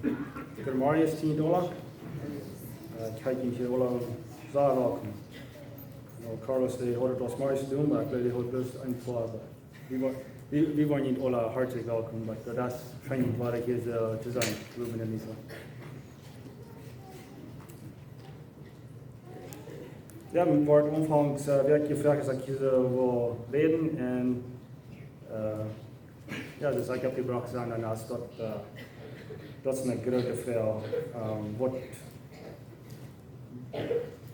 Ik heb maar eens $10. Kijk je hier wel zwaar ook. Carlos die had het als maar eens doen, maar ik die had dus een klaar. Die waren niet alle hartelijk welkom, maar dat is fijn waar ik is te zijn, Ruben en Lisa. Ja, men wordt omvangs werk gevraagd dat ik wil reden en ja, dus ik heb gebracht zijn daarnaast dat is een grote vraag. Wat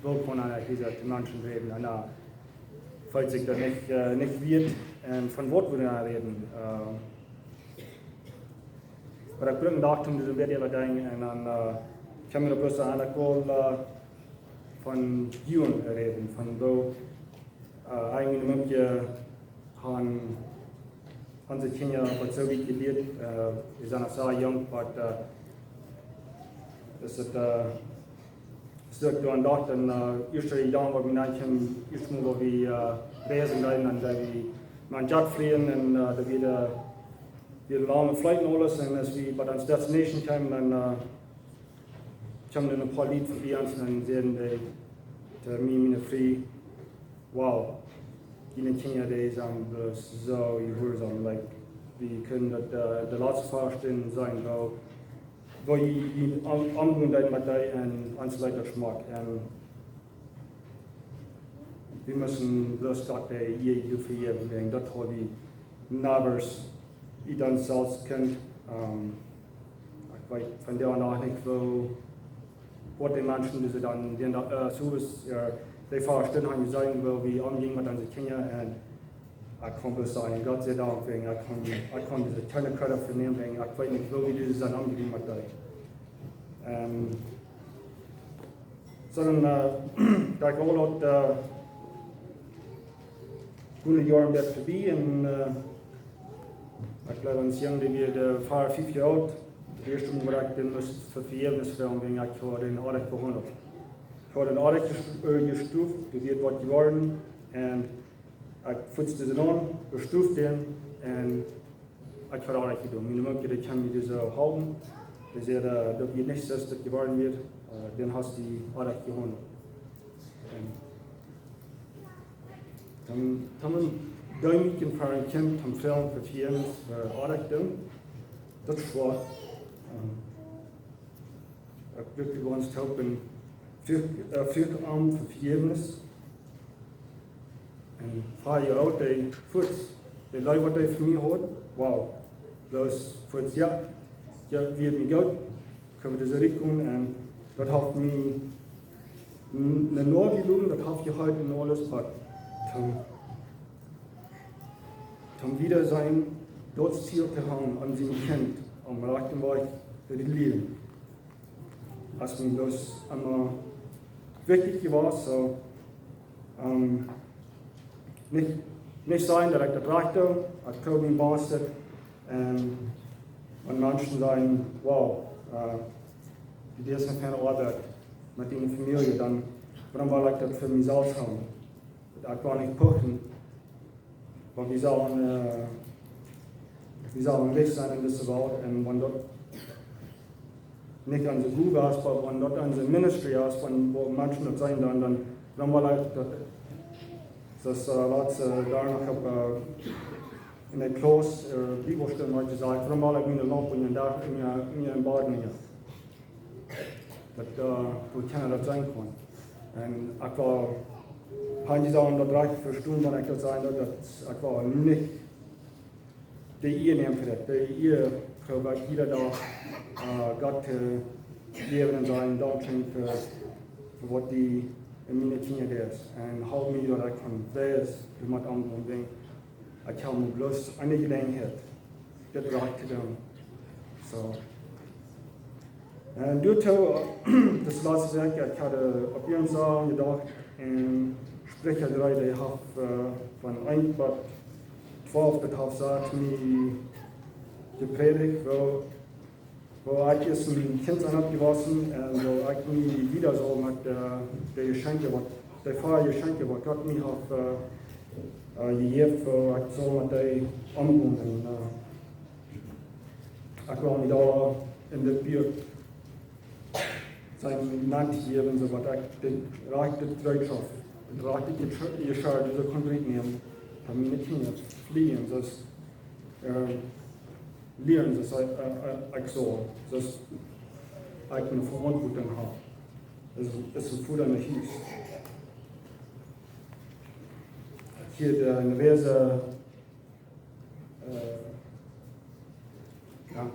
wil kon eigenlijk de mensen reden en falls ik dat niet weet en van wat we gaan reden. Maar ik breng dacht om dus weer wat dingen en dan kan we dus aan de call van June reden, van wo eigenlijk een beetje gaan onze kinderen wat zo wie geleerd is dan zo jong, maar is het stuk door een dag en eerste jaar waar we naar eerst moeten we reizen gaan en dat we naar jet vliegen en dat we de lange flight en alles en als we bij ons destination komen dan komen er een paar lied voor ons en zien de mijn vriend, wow, die kinderen die zijn zo gehoorzaam, like we kunnen de laatste verstehen zijn wo je omgaan met die en ons leiderschap en we müssen bloß dat je vergeben, dat hoe die nabers die dan zelfs kent. Ik weet van daar nog niet wat die mensen die dan zo is, die verstehen haben sagen, wo wir umgehen mit unseren Kindern und ich kann bloß sagen, Gott sei Dank, ich kann diese keine Credit für nehmen, ich weiß nicht, wo wir das dann umgehen mit denen. Sondern da ich auch gute Jahre wird vorbei und ich glaube, uns Jungen, die wir 5 Jahre alt, die erste Mal, wo ich den für Verjährnis filmen, ich habe den Audit behandelt. Ich habe den Audit gestuft, die wird was geworden und ich futzte sie an, gestuft den und ich habe Audit getan. Meine Mutter, die kann mir das so halten, dass das wird nicht, dass das geworden wird, dann hast du die Audit geholt. Dann haben wir duimetje voor een kind om film voor films voor aardig doen. Dat is waar. Ik wil gewoon helpen veel aan voor films. En 5 jaar oud, die voet, die lui wat hij voor mij hoort, wauw. Dus voet, ja, wie het me goed, kunnen we dus richten en dat heeft me een Norge doen, dat heeft je heute en alles, maar om wieder sein Ziel zu haben an seinem Kind, am rechten Weg für das Leben. Als mir das einmal wichtig war, so nicht sein, dass ich das reichte, ich kann mich bastet und Menschen sagen, wow, die ist keine Arbeit mit der Familie, dann warum will ich das für mich selbst haben? Ich war nicht puchten. Want we zouden weg zijn in deze wereld en wanneer dat niet aan de groep is, maar wanneer dat aan de ministry is, van waar mensen dat zijn, dan wil ik dat. Dus laatst daar nog op in de klas bibelstudie had gezegd, waarom wil ik mijn lamp in je bad niet? Dat hoe kan dat zijn kon. En ik wil han gesagt, dat reicht für Stunden, wenn ich das sagen dass ich war nicht die ihr nehmen für das, die ihr, glaube ich, jeder da Gott geben und sagen, Dankeschön für was die in meine Kinder ist. Und halt mich, dass ich kann weiß, wie man umgehen. Ich habe bloß eine Gelegenheit, das reicht zu tun. So. Und durch das letzte Werk, ich hatte auf jeden Fall gedacht, Sprecher 3, die hat von 1 bis 12 das sagt mir gepredigt, wo ich ist ein Kind abgewaschen und wo ich mich wieder so mit der Geschenke, der Feiergeschenke, was Gott mir hat gegeben, wo ich so mit der umgehen. Ich war nicht da in der Bier zijn nantieven, zo wat ik raakt de druidschap, raakt je schaar, dus ik kon het nemen, dan mijn kinderen vliegen, dus leren, dus ik zo, dus ik een verantwoording heb. Dat is een voet aan de huis. Hier de wezen, ja,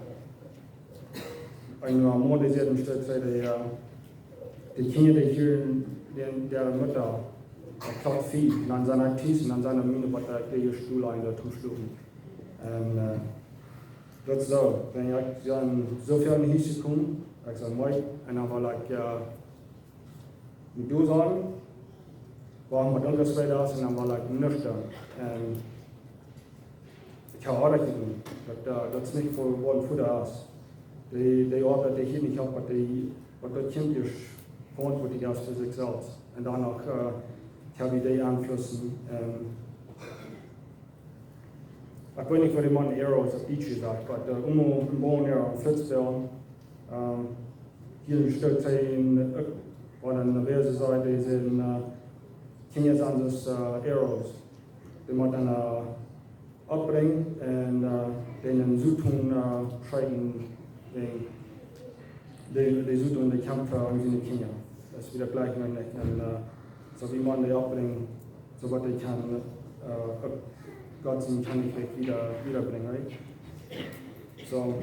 een mooie zet in stuk zei de kinderen die hier in der Mutter klappt viel, an seiner Tisch, an seiner Mine, was der Stuhl in der Tuschluchen. Und das ist so, wenn ich so viel in Hüse komme, ich sage, moi, und dann war ich, mit du sagen, waren wir dann das weiter und dann war ich nüchtern. Ich habe auch recht getan, das ist nicht für Futter aus. Die Arbeit, die ich hier nicht habe, was das Kind ist, verantwortlich ist für sich selbst. Und danach habe ich die Einflüssen. Ich weiß nicht, was die Mann Arrows auf die Tür sagt, aber im Bauen Arrow, Flitzbären, hier ein Stück sehen, und an der Verse Seite sind Kinder anders Arrows, die man dann abbringen und denen Südtun scheiden. Die Süd- und die Kämpfer und seine Kinder. Das ist wieder gleich und so wie man die abbringen, so was ich kann, Gott seinen Königreich wiederbringen. Right? So.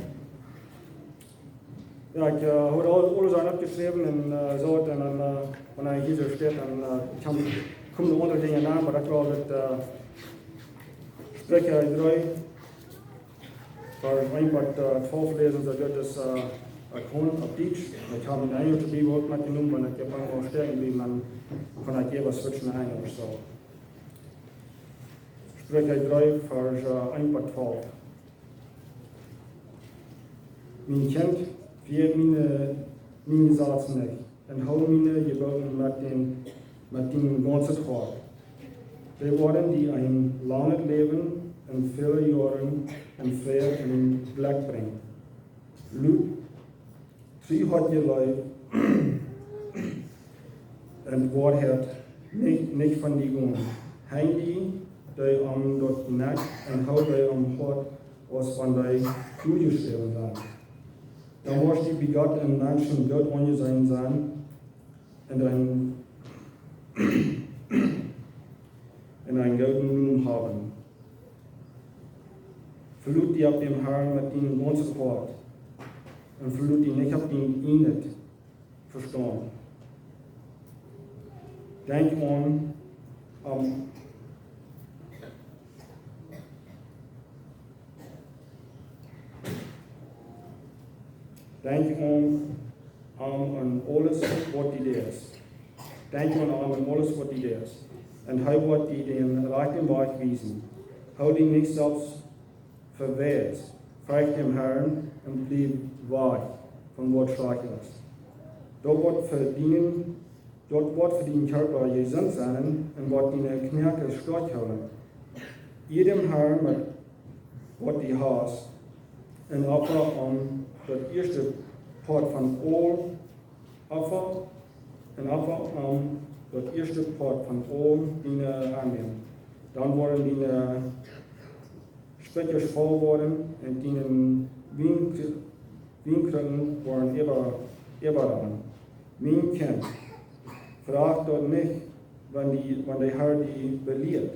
Ja, ich habe alles abgeschrieben und so, und dann, wenn ich hier so steht, dann kommen die anderen Dinge nach, aber ich glaube, dass Sprecher 3, weil ich 12 lesen, so wird es auf Deutsch. Ich habe in Englisch die Wort mitgenommen, wenn ich irgendwo stehen geblieben, dann kann ich jeweils switchen in Englisch. So. Sprecher 3, Vers 1-12. Mein Kind, wir meine Satz nicht, und hau meine Geboten mit dem ganzen Tag. Wir wollen die ein langes Leben und viele Jahre en vrede en plek brengt. Loot, 300 jaar en waarheid niet van die gewoon. Hij die om dat nek en houdt die om God als van die toegeschreven zijn. Dan was die begotten mensen dood ongezijn zijn en een gouden noem hebben. Verloot die op dem Herrn met die ganze Hart en verloot die niet op die Eenheid verstaan. Denk aan Denk aan alles wat die is. Denk aan alles wat die is. En hij wordt die den rechten Weg wiesen. Hou die nicht selbst verwehrt. Fragt dem Herrn und blieb weich von Wort Schreckliches. Dort wird für den Körper gesund sein und wird die Knärke stark holen. Jedem Herrn mit was die hast, ein Opfer das erste Part von all Opfer, ein Opfer das erste Part von all die annehmen. Dann wollen die Sprecher voll worden und die Wienkriegen waren überall. Mein Kind, fragt dort nicht, wann der Herr die belehrt.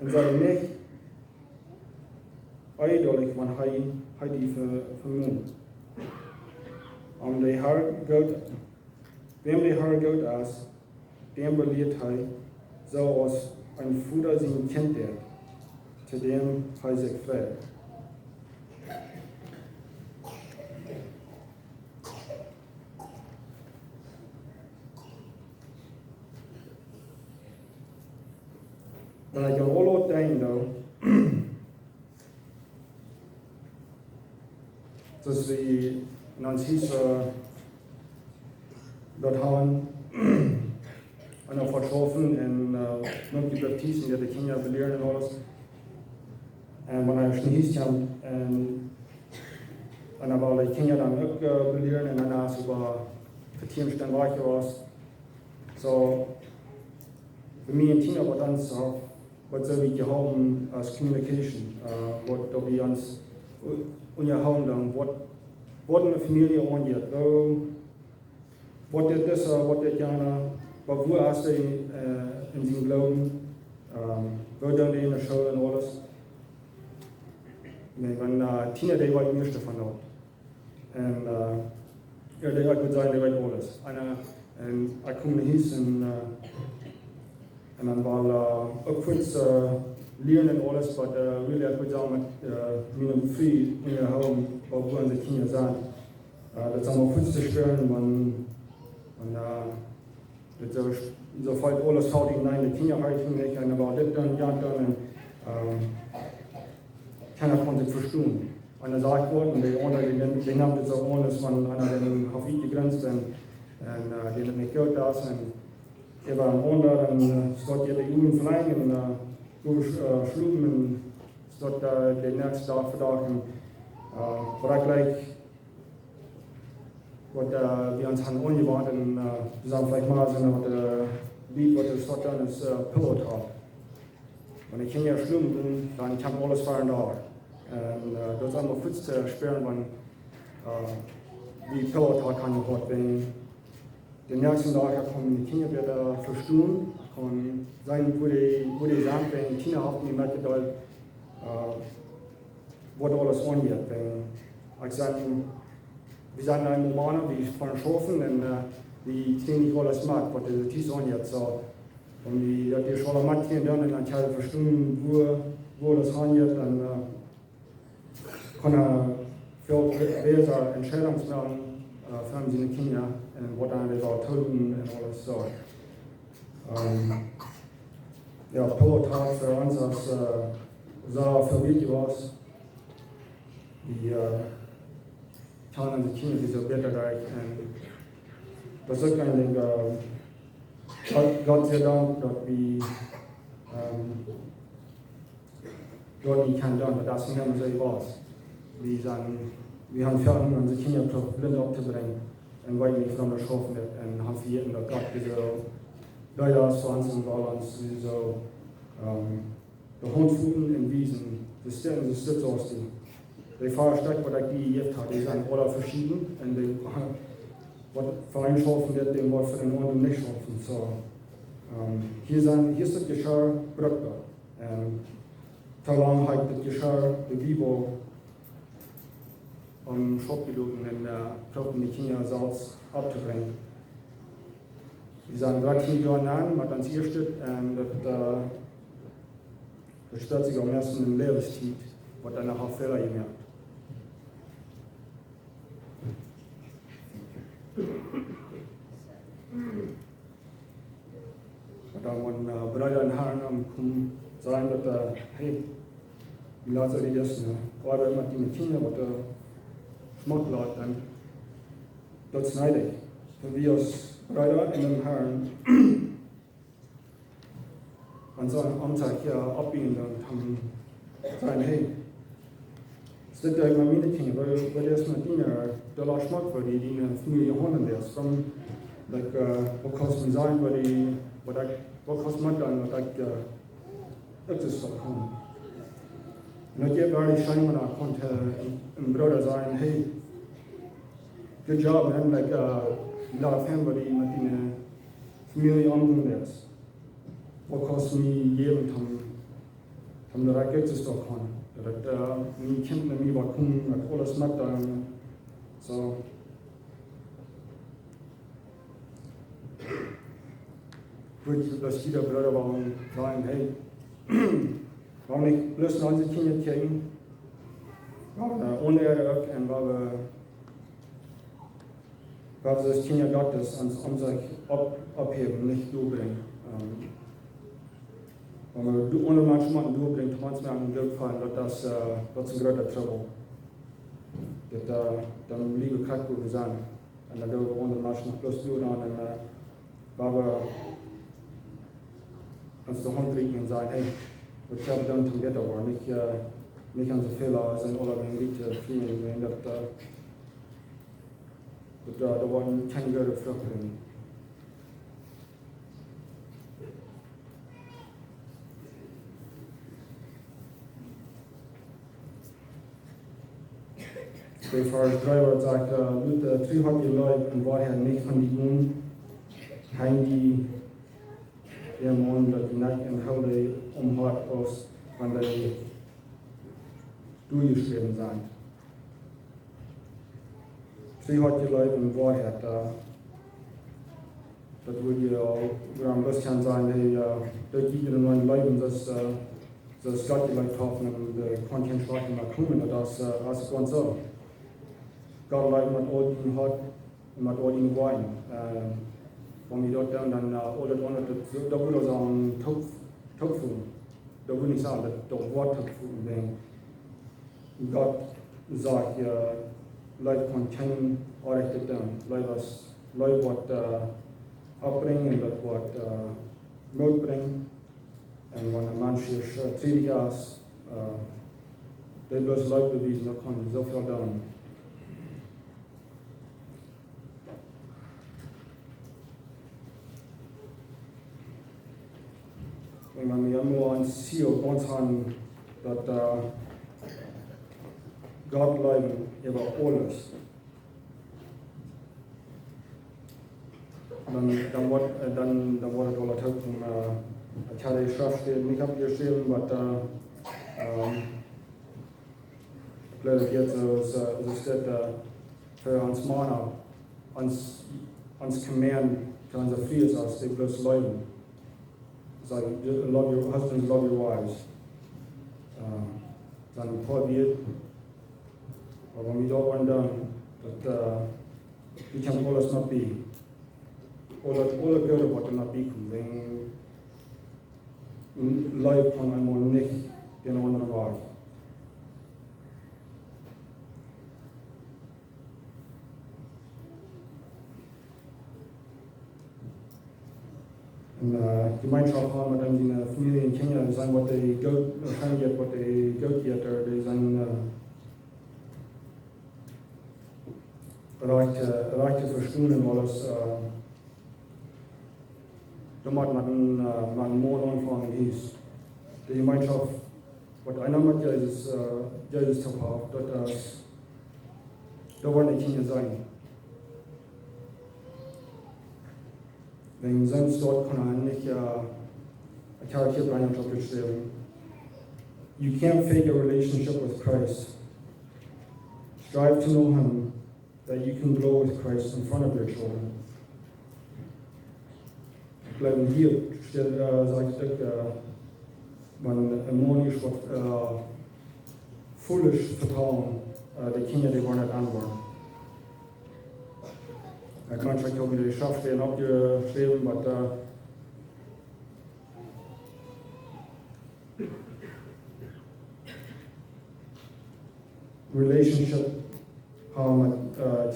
Und sei nicht eidollig, wann er die vermummt. Wem der Herr Gott ist, dem belehrt er, so als ein Vater sein Kind wird, zu dem er sich fragt. When I can all out down though, dus die, en dan zie je dat han en dan verschoven en nog die baptisten die de kinderen beleren en alles. En wanneer hij niet kwam en En dan wil ik kinderen dan ook beleren en daarna sogar vertiefen dann weiter was. So, für mich in China war dann so, was soll ich haben als Communication, was wir uns unterhalten dann, was eine Familie angeht, was das ist, was das gerne, wo hast du in diesem Glauben, wo dann die in der Schule und alles. Wenn Tina, die war die erste von dort. Und ja, die hat gesagt, die weiß alles. Und ich komme hier und dann war auch kurz lernen und alles, was really ich würde sagen, mit einem Free in der Home, wo unsere Kinder sind. Das haben wir kurz zu spüren, so fällt alles haut hinein, die Kinder halten nicht, und aber das dann, ja, dann, keiner konnte verstehen. Und dann sagt worden, die anderen, die haben das auch alles von einer, den auf ich gegrenzt und die hat nicht gehört das. Und er war am Wunder, dann dort die Jugend verleihen und schlugen und dort den nächsten Tag verdagen. War gleich, was wir uns haben angewandt und wir sagen vielleicht mal, so wie was das dort dann ist, Pillow Talk. Und ich kann ja schlugen, dann kann alles fahren da. Und das ist einfach kurz zu spüren, wie Pillow Talk kann ich wenn den nächsten Tag kommen die Kinder wieder verstehen, und sein, wo die sagen, wenn die Kinder haben, die merken dort, was alles angeht. Wenn ich sage, wir sind ein Romaner, die von Schafen, und die sehen nicht alles mit, was das Tisch angeht. So, und die Schule mitgehen dann, und dann kann ich verstehen, wo das angeht, dann kann viel besser Entscheidungen machen für seine Kinder. Und was dann die auch töten und alles so. Ja, Pillow Talk für uns als so viel wichtig war. Die teilen unsere Kinder, die so besser reich. Und das ist ein Ding, Gott sei Dank, dass wir dort nicht kann tun, das sind wir so was. Wir haben versucht, unsere Kinder blind aufzubringen. Und weil wir von der Schafen und haben wir jeden Tag diese Leute zu uns und weil uns so der Hund fuhren in Wiesen, das Stütze aus die Fahrstrecke, was die jetzt hat, die sind alle verschieden und die für einen Schafen wird, den Wort für den anderen nicht schaffen. So, hier ist das Geschirr brückbar. Verlangen halt das Geschirr, die Bibel, um Schoppiloten und versuchen die Kinder Salz abzubringen. Wir sagen gerade 10 Jahre an, was uns hier steht, und das stellt sich am ersten im Lebenszeit, was dann nachher Fehler gemerkt. Und dann waren Brüder und Herren am Kommen sagen, dass hey, wie lasse ich das? Oder immer die Kinder, was Schmuck laut, dann das schneide ich. Und wir als Brüder in dem Herrn an so einem Amtag hier abbiegen und haben sagen, hey, es sind ja immer meine Kinder, weil das mit ihnen, da lag Schmuck für die eine Familie Honden ist. From, like, was kannst du sagen, was kannst du machen, was ich das kommen. Und ich habe die scheinbar konnte einem Bruder sagen, hey, good job, man, like, a lot of family mit einer Familie umgegangen ist. Was kannst du mir geben, um da Geld zu kommen? Dass meine Kinder mir was kommen, dass alles mit dann. So. Dass jeder Bruder sagen, hey, warum nicht bloß unsere Kinder kriegen? Ohne Erde und weil wir das Kinder Gottes ans sich abheben, nicht durchbringen. Wenn wir ohne manchmal durchbringen, manchmal an den Glück fallen, das ist ein großer Trouble. Dann liebe Kack, wo wir sind. Und dann gehen wir ohne manchmal bloß durch und weil wir uns die Hand kriegen und sagen, hey, was ich habe dann zum Ghetto war, nicht niet aan zoveel zijn alle liedje vrienden dat er worden geen goede vruchten. De driver sagt, mit 300 Leute und vorher nicht von die Jungen, kein die der Mond, die Nacht und Hause umhört aus, wenn die durchgeschrieben sind. 300 Leute und vorher, das würde ja ein bisschen sein, die gegen neuen Leuten, das Gott die Leute kaufen und die Kontinentschaft mal kommen, das ist ganz so. God like met all in hot, met all in wine. When we got down and all that one of the windows on tofu. The winning sound that the water food then God sagt Leute contain or it down. Leute what upbring and what milk bring. And when a man is 3 years, they bloß Leute bewiesen, da kann so viel down. Wenn wir nur ein Ziel uns haben, dass Gott leiden über alles, dann wird es alle Töpfen, ich hatte die Schrift nicht abgeschrieben, aber ich glaube jetzt steht für uns Männer, uns Command, für unsere Frieden, die bloß leiden. It's like, love your husbands, love your wives. Dann probiert, aber wenn wir da waren, dass wir kann alles nicht be. Alle Götter wollten nicht bekommen, wenn Leib von einmal nicht den anderen war. En gemeenschap gaan met die familie in Kenia, die zijn wat de goatgetter, die zijn bereid te verschonen, alles da macht man einen Mord anfangen hieß. Die Gemeinschaft, was einer mit Jesus zu haben, da wollen die Kinder sein. Wenn sonst dort kann man nicht Charakterbeeinflussung bestellen. You can't fake a relationship with Christ. Strive to know Him, that you can grow with Christ in front of your children. Bleiben hier, sagt Dyck, man harmonisch foolish vertrauen, die Kinder, die wollen nicht antworten. Der Contract habe ich geschafft, den abgeschrieben, aber relationship haben mit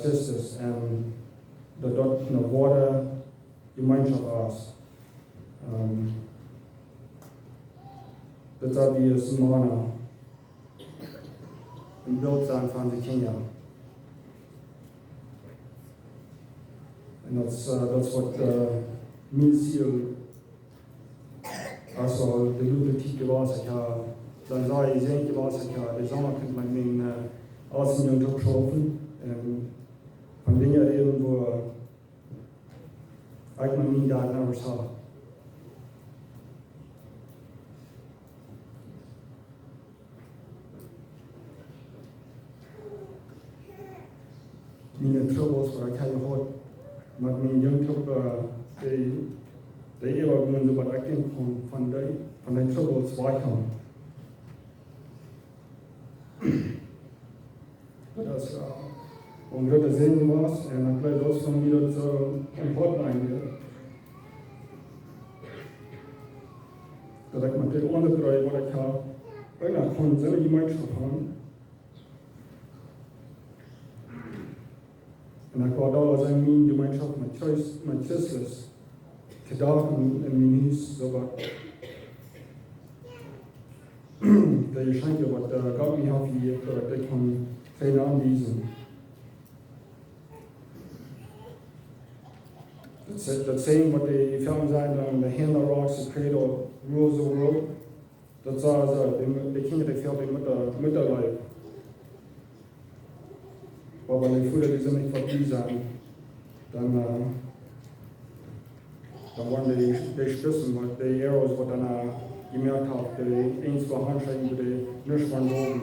Christus und dort eine wahre Gemeinschaft aus. Das habe ich als Mann im Bild sein von den Kindern. Und das wird mein Ziel, also die Lupe Titel war es, dann sei ich sehr gewasst, der Sommer könnte man den Außenjungen abschaffen, von Dingen reden, wo eigentlich nie da never saw. Meine Troubles, weil ich keine Haut mit meinen Jungen, die immer gehen, so was ich von den Troubles wegkommen. Das und wir sehen was, und dann gleich los von wieder zur Hotline. Da sagt man, die ohne drei, wo ich habe, einer von selber Gemeinschaft haben. Und dann war da was in meiner Gemeinschaft mit Christus, gedacht und in mir hieß, so was. de geschenken wat Gott mir hat gegeben, dat kan geen aanwijzen. Dat saying wat de film zijn dan the hand that rocks the cradle rules the world. Dat zou de kinderen veel moeten leiden. Maar wanneer je voelt dat ze niet van die zijn, dan worden die stussen, wat de arrows wat dan gemerkt had, de eens van handschrijven, de nus van boven,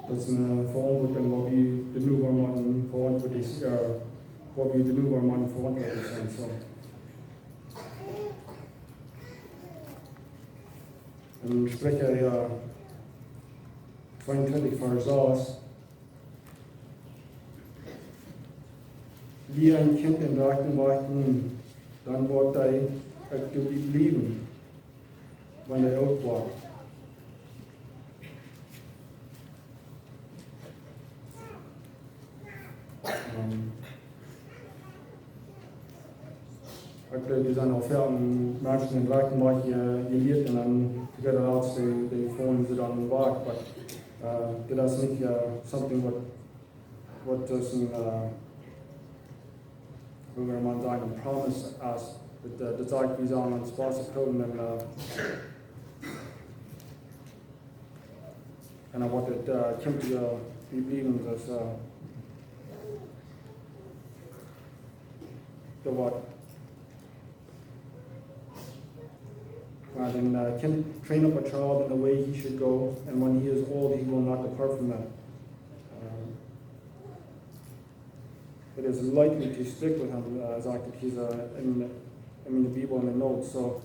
dat is een verantwoording wat we de nieuwe man verantwoordelijk zijn, wat we de nieuwe man verantwoordelijk zijn. So. En sprecher 22 vers 6. Wie ein Kind in Garten warten, dann wird er aktiv bleiben, wenn er alt wird. Die zijn al veel mensen in Garten warten geleerd en dan de laatste die volgen ze dan waard. Maar dat is niet something what doesn't hoe wir man sagen, promise us, dat sagt, wir sollen uns Spaß kommen und wat het komt te blijven, dus dat wat. Then can train up a child in the way he should go, and when he is old, he will not depart from it. It is likely to stick with him, as I could, he's the Bible in the notes. So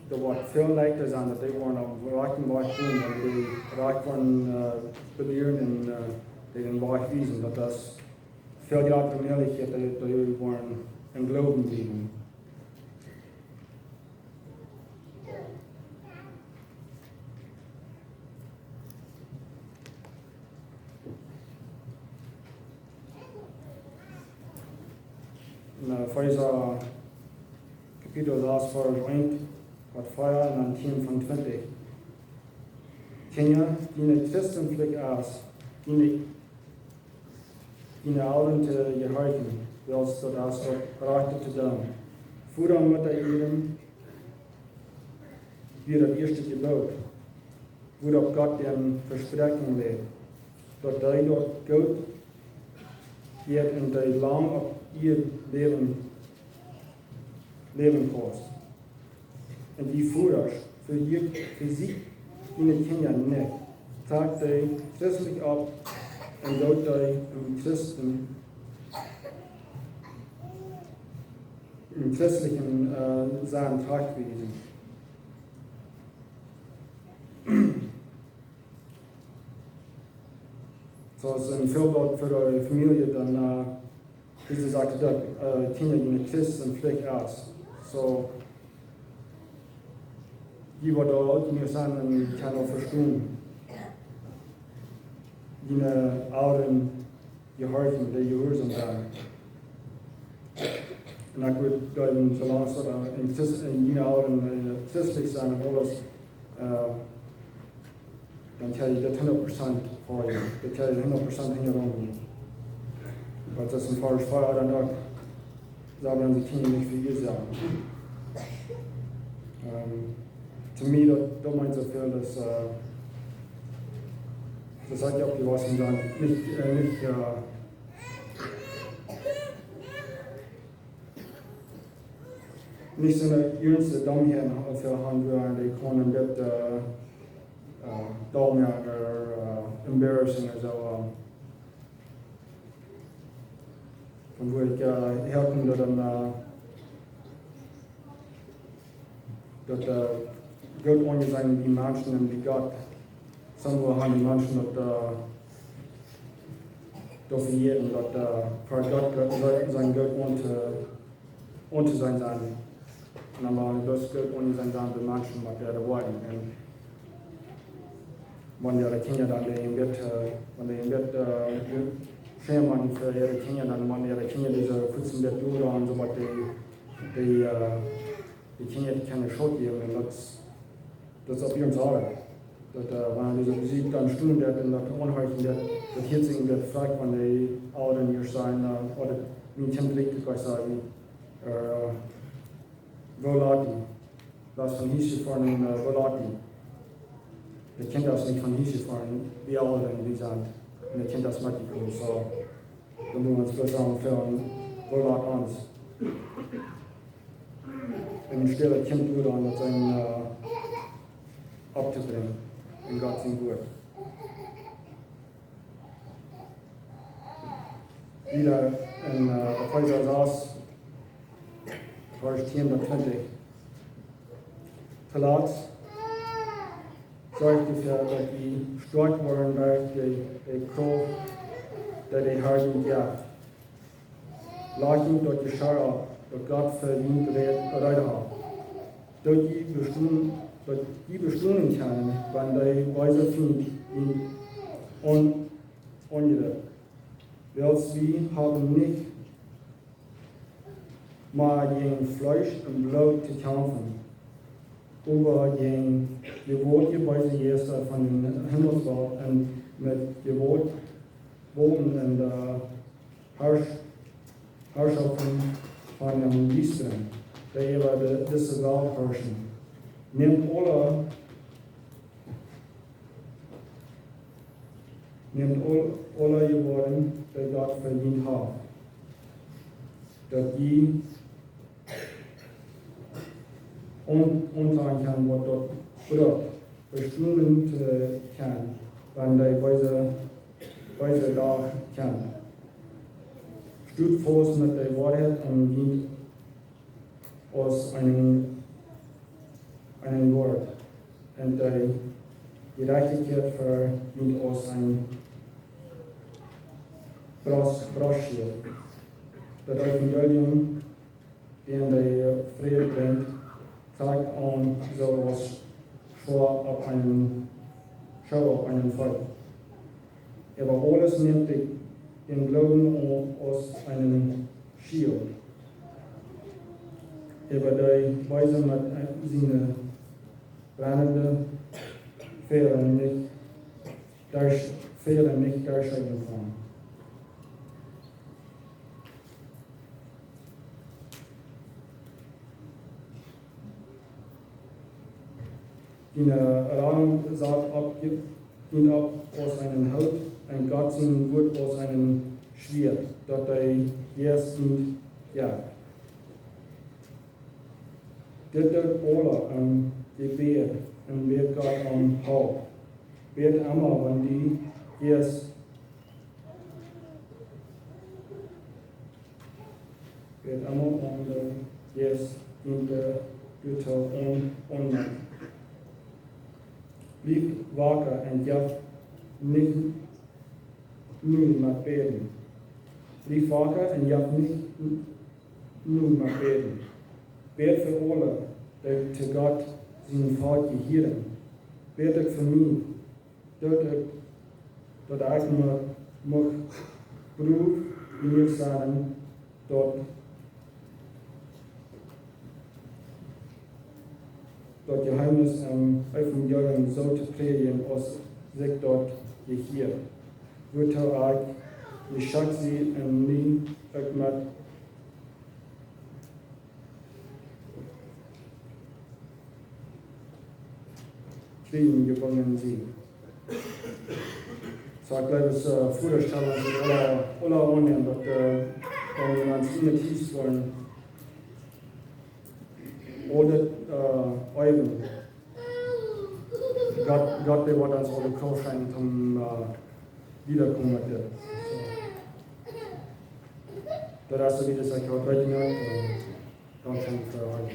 the what veel lijkt is aan dat they waren wachten en die raakten beleerd en die den wachtwiesen. Dat is veel grotere mogelijkheid dat die waren in geloven blijven. Epheser Kapitel 6 vers 1 wat 5 en dan 10 van 20. Kinderen die het christelijk is, die ouderen te gehorchen, welks dat als rechte te doen. Voeder met iedereen wie dat eerste gebod, waarop God den verspreking leert, dat hij door God je in de lang op ihr Leben kost. En die voeders fysiek in het kinderen niet, tragt hij christelijk op en doet hij een christelijke zijn trachtwezen. Zoals een voorbeeld voor de familie dan is gesagt, dat kinderen in het christen vlek is. So, die wat ook niet zijn en kan ook verstaan. Die ouderen gehorchen, die gehoorzaam zijn. En ik wil duiden, zolang ze in die ouderen christelijk zijn en alles, dan krijg je dat 100% voor je. Dat krijg je 100% in je rond. Maar dat is een vers 5 dan ook. Zouden die kinderen niet voor je zijn. To me, dat meint zoveel, dat sagt ja auch die Waschen dann nicht so eine jüngste Domherren für Handwerker, die können das Domherren embarrassing or so. Von wo ich herkomme, dat Gott ohne sein die Menschen und die Gott. Somewhere haben die Menschen definieren, dass für Gott sein Gott ohne sein Sein. Und aber das Gott ohne sein Sein die Menschen, was der wollen. Und wenn die Kinder dann im Bett schämen für ihre Kinder, dann wenn ihre Kinder diese kurzen Bett durch und so was, die ich kann jetzt keine Schuld geben, und das ist auf ihren Sorge. Wenn diese Musik dann stimmen wird und das anhören wird, das Hitzing wird fragt, wenn die Eltern hier sein, oder wie ein Kind richtig sagen, Volati, was von hier fahren, Volati. Das Kind das nicht von hier fahren, wie Eltern, wie gesagt, und das Kind das mitgekommen, so, dann müssen wir uns bloß sagen, für ein Volat ans. Und ich stelle das Kind gut an, das sein abzubringen. In Gottes Wort. Wieder in Epheser saß, Vers 20. Verlaats, sorgt dafür, dass die stark worden wird, die Kraft, die die Herren gibt. Lachen durch die Schar, dass Gott verdient Rede hat. Durch die bestimmen kann, wann die Weise findet, ihn ungerecht. Welches wir haben nicht mal gegen Fleisch und Blut zu kämpfen, aber gegen gewollte Weise Jesu von den Himmelswelt und mit gewollten und Herrschaften von den Biestern, die über diese Welt herrschen. Nehmt alle geworden, die Gott verdient hat, dass die unseren kann, was dort braucht, bestimmen kann, wenn die Weise da kann. Stützt fast mit der Wahrheit und dient aus einem Wort. Und die Gerechtigkeit verdient aus einem Brasschild. Das Evangelium, den der Friede bringt, zeigt an, so was Schau auf einen Fall. Aber alles nimmt den Glauben aus einem Schild. Aber die Weise mit seinen brennenden Fehlen nicht darstellen kann. Die Erlangung sagt ihn ab aus einem Haupt, ein Gott sein Wort aus einem Schwert, dass er erst nicht jagt. Dit alle am Gebet und wird Gott am Haupt. Wird immer, wenn die erst wird immer und erst in der Güter und Blieb wakker en jaft niet nu met beden. Blieb wakker en jaft niet nu met beden. Bed voor alle, die te God zijn Vater gehören. Bed ik voor mij, dat ik mag proef in je zijn, dat Geheimnis am Evangelium so zu predigen, als sich dort hier. Wird auch die Schatzi und nie mit Frieden gewonnen sind. So ich glaube, es vorstellen, dass alle anderen, dass wenn wir uns nicht tief wollen, oder Eugen. Gott der wird uns alle Kraft schenken zum Wiederkommen mit dir. So. Das hast du wieder gesagt, heute nicht. Danke für heute.